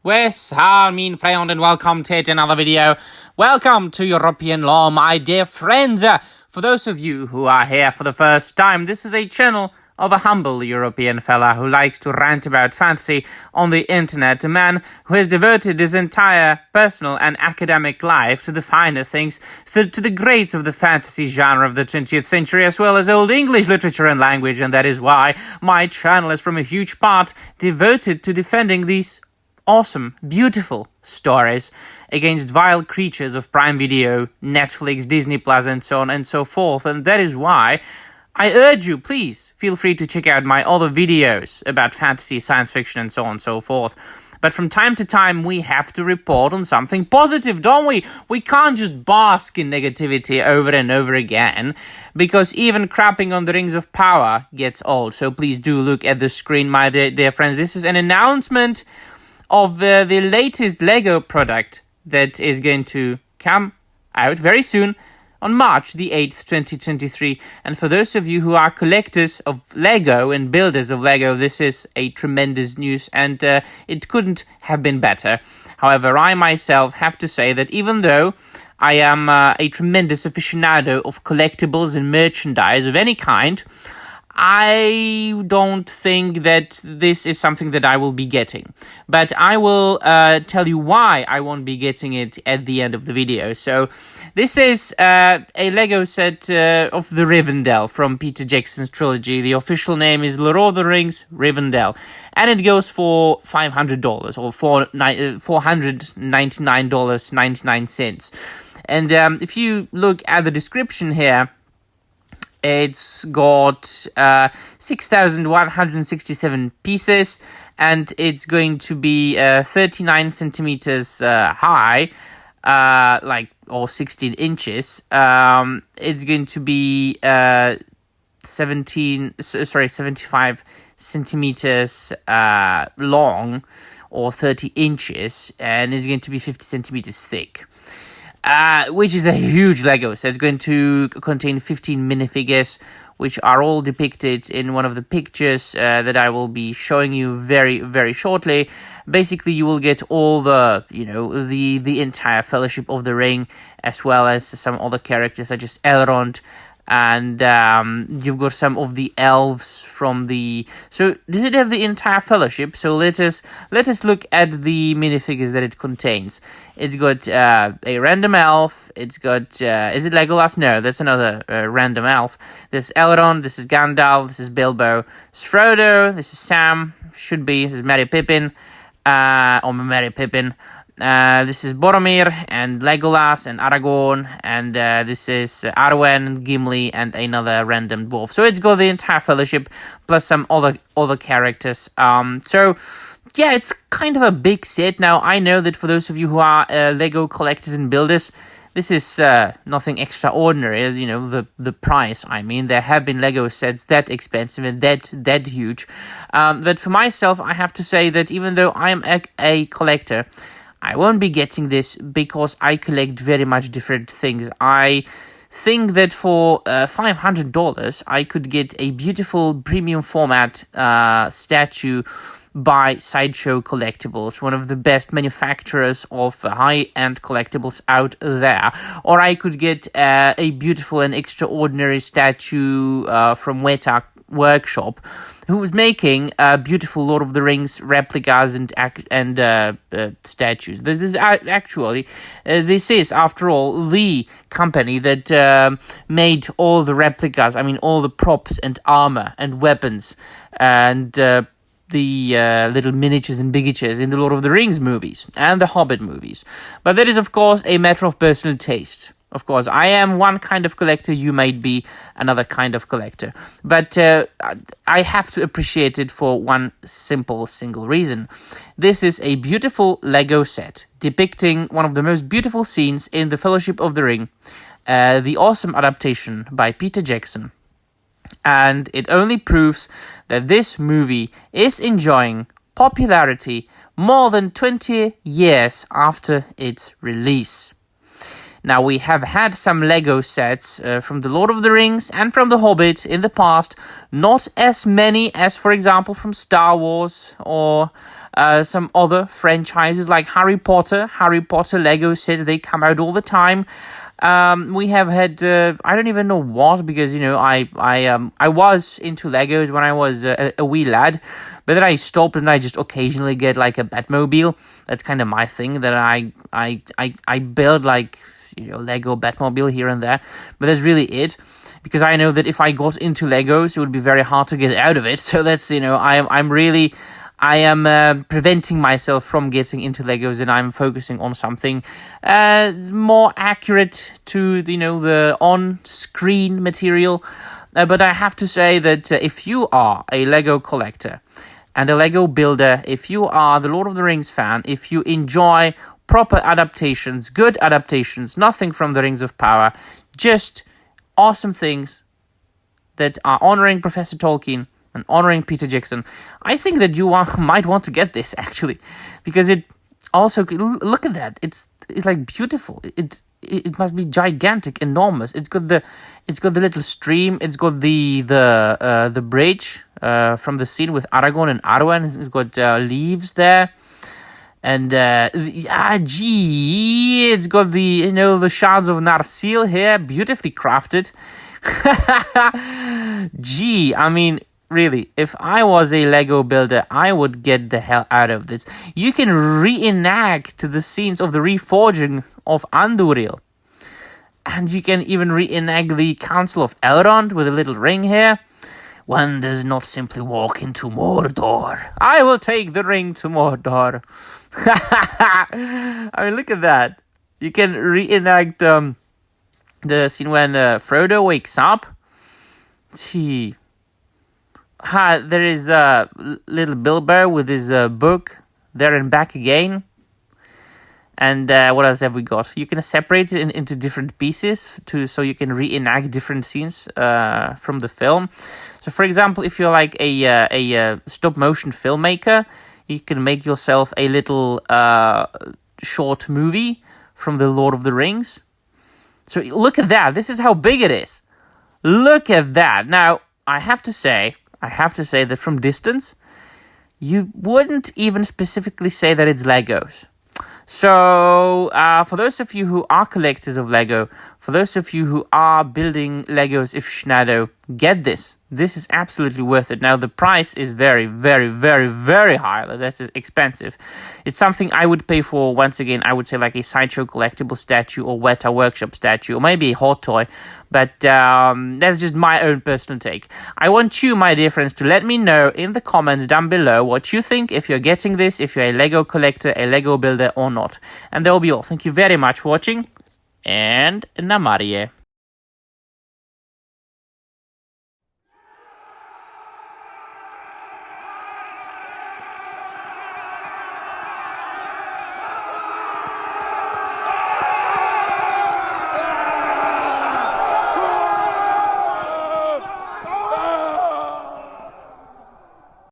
Min friend, and welcome to yet another video. Welcome to European Law, my dear friends. For those of you who are here for the first time, this is a channel of a humble European fella who likes to rant about fantasy on the internet, a man who has devoted his entire personal and academic life to the finer things, to the greats of the fantasy genre of the 20th century, as well as Old English literature and language, and that is why my channel is from a huge part devoted to defending these awesome, beautiful stories against vile creatures of Prime Video, Netflix, Disney Plus, and so on and so forth. And that is why I urge you, please, feel free to check out my other videos about fantasy, science fiction, and so on and so forth. But from time to time, we have to report on something positive, don't we? We can't just bask in negativity over and over again, because even crapping on the Rings of Power gets old. So please do look at the screen, my dear friends. This is an announcement of the latest Lego product that is going to come out very soon on March the 8th, 2023. And for those of you who are collectors of Lego and builders of Lego, this is a tremendous news, and it couldn't have been better. However, I myself have to say that even though I am a tremendous aficionado of collectibles and merchandise of any kind, I don't think that this is something that I will be getting. But I will tell you why I won't be getting it at the end of the video. So this is a Lego set of the Rivendell from Peter Jackson's trilogy. The official name is Lord of the Rings Rivendell. And it goes for $500 or $499.99. And if you look at the description here, it's got 6,167 pieces, and it's going to be 39 centimeters high, or 16 inches. It's going to be 75 centimeters long, or 30 inches, and it's going to be 50 centimeters thick. Which is a huge Lego. So it's going to contain 15 minifigures, which are all depicted in one of the pictures that I will be showing you very, very shortly. Basically, you will get all the entire Fellowship of the Ring, as well as some other characters such as Elrond, and you've got some of the elves from the... So does it have the entire Fellowship? So let us look at the minifigures that it contains. It's got a random elf. It's got... is it Legolas? No, that's another random elf. There's Elrond, this is Gandalf, this is Bilbo, this is Frodo, this is Sam, this is Merry Pippin, or Merry Pippin. This is Boromir and Legolas and Aragorn, and this is Arwen, Gimli, and another random dwarf. So it's got the entire Fellowship plus some other characters. So yeah, it's kind of a big set. Now, I know that for those of you who are Lego collectors and builders, this is nothing extraordinary, as you know, the price. I mean, there have been Lego sets that expensive and that huge. But for myself, I have to say that even though I am a collector, I won't be getting this because I collect very much different things. I think that for $500, I could get a beautiful premium format statue by Sideshow Collectibles, one of the best manufacturers of high-end collectibles out there. Or I could get a beautiful and extraordinary statue from Weta Workshop, who was making beautiful Lord of the Rings replicas and statues. This is after all the company that made all the replicas. I mean, all the props and armor and weapons and the little miniatures and bigatures in the Lord of the Rings movies and the Hobbit movies. But that is, of course, a matter of personal taste. Of course, I am one kind of collector, you might be another kind of collector. But I have to appreciate it for one single reason. This is a beautiful Lego set depicting one of the most beautiful scenes in The Fellowship of the Ring, the awesome adaptation by Peter Jackson. And it only proves that this movie is enjoying popularity more than 20 years after its release. Now, we have had some Lego sets from The Lord of the Rings and from The Hobbit in the past. Not as many as, for example, from Star Wars or some other franchises like Harry Potter. Harry Potter Lego sets, they come out all the time. We have had I don't even know what, because I was into Legos when I was a wee lad, but then I stopped and I just occasionally get like a Batmobile. That's kind of my thing, that I build like Lego Batmobile here and there, but that's really it. Because I know that if I got into Legos, it would be very hard to get out of it. So that's I am preventing myself from getting into Legos, and I'm focusing on something more accurate to the on-screen material. But I have to say that if you are a Lego collector and a Lego builder, if you are the Lord of the Rings fan, if you enjoy proper adaptations, good adaptations, nothing from the Rings of Power, just awesome things that are honoring Professor Tolkien and honoring Peter Jackson, I think that you might want to get this, actually, because it also, look at that, it's like beautiful. It must be gigantic, enormous. It's got the little stream. It's got the bridge from the scene with Aragorn and Arwen. It's got leaves there. And it's got the shards of Narsil here, beautifully crafted. I mean, really, if I was a Lego builder, I would get the hell out of this. You can reenact the scenes of the reforging of Andúril. And you can even reenact the Council of Elrond with a little ring here. One does not simply walk into Mordor. I will take the ring to Mordor. I mean, look at that. You can reenact the scene when Frodo wakes up. See. There is little Bilbo with his book there and back again. And what else have we got? You can separate it into different pieces so you can reenact different scenes from the film. So, for example, if you're like a stop motion filmmaker, you can make yourself a little short movie from the Lord of the Rings. So look at that. This is how big it is. Look at that. Now, I have to say that from distance, you wouldn't even specifically say that it's Legos. So, for those of you who are collectors of Lego, for those of you who are building Legos aficionado, get this. This is absolutely worth it. Now, the price is very, very, very, very high. This is expensive. It's something I would pay for, once again, I would say like a Sideshow collectible statue or Weta Workshop statue, or maybe a hot toy. But that's just my own personal take. I want you, my dear friends, to let me know in the comments down below what you think, if you're getting this, if you're a Lego collector, a Lego builder or not. And that will be all. Thank you very much for watching, and Namarie.